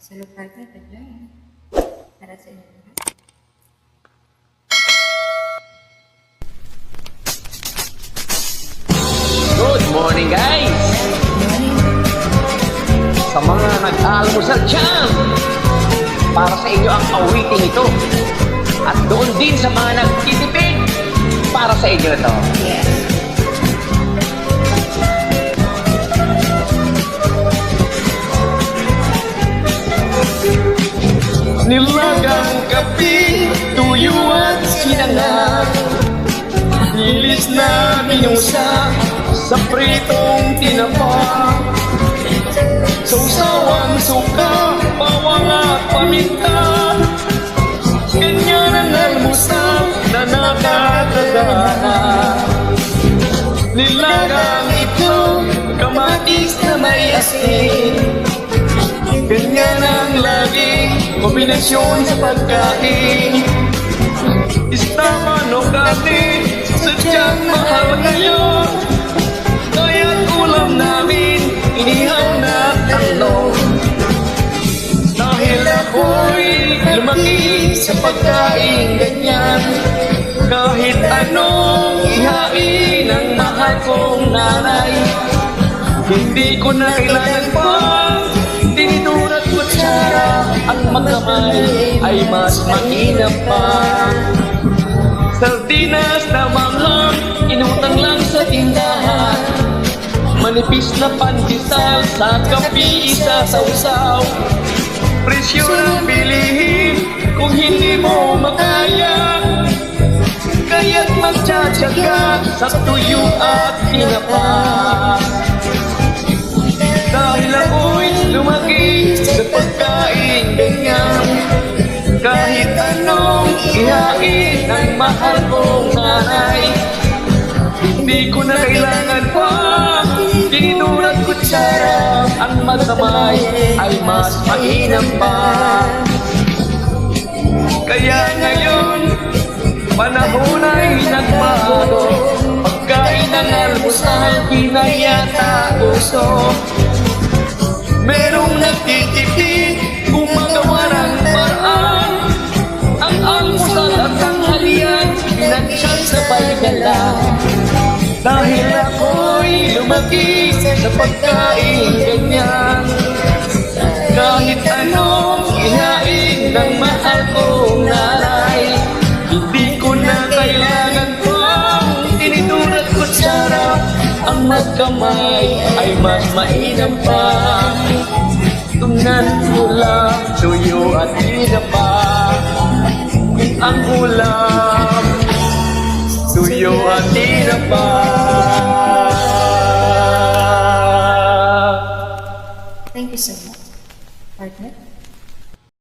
Sa lugar ka, Padre. Para sa inyo lahat. Good morning, guys! Sa mga nag-aalmusal dyan, para sa inyo ang awiting ito. At doon din sa mga nagtitipid, para sa inyo ito. Yes. Nilagang kape, tuyo at sinangag. Lilis na binusa sa pritong tinapa. Sausawang suka, bawang at paminta. Ganyan ang almusal na nakakagana. Nilagang ito, kamatis na may asin. Ganyan ang laging kombinasyon sa pagkain. Istaman o dati, sadyang mahal ngayon. Kaya't ulam namin, inihaw na talong. Dahil ako'y lumaki sa pagkain ganyan. Kahit anong ihain ng mahal kong nanay, hindi ko na kailangan pa tinidor at kutsara. Ang magkamay ay mas mainam pa. Sardinas na manghang, inutang lang sa tindahan. Manipis na pandesal, sa kape isa sausaw. Presyo ng bilihin kung hindi mo makaya. Kaya't magtsatsaga sa tuyo at tinapa. Dahil ako'y lumaki sa pagkain ganyan. Kahit anong ihain ng mahal kong nanay, hindi ko na kailangan pa tinidor at kutsara. Ang magkamay ay mas mainam pa. Kaya ngayon, panahon ay nagbago. Pagkain ng almusal, di na yata gusto. Merong nagtitipid, gumagawa ng paraan. Ang almusal at tanghalian, pinagsasabay gala. Dahil ako'y lumaki sa pagkain ganyan. Kahit anong ihain ng mahal kong nanay, hindi ko na kailangan pang tinidor at kutsara. Ang magkamay ay mas mainam pa. Tunan ulam, tuyo at tinapa. Ang ulam, tuyo at tinapa. Thank you so much, partner.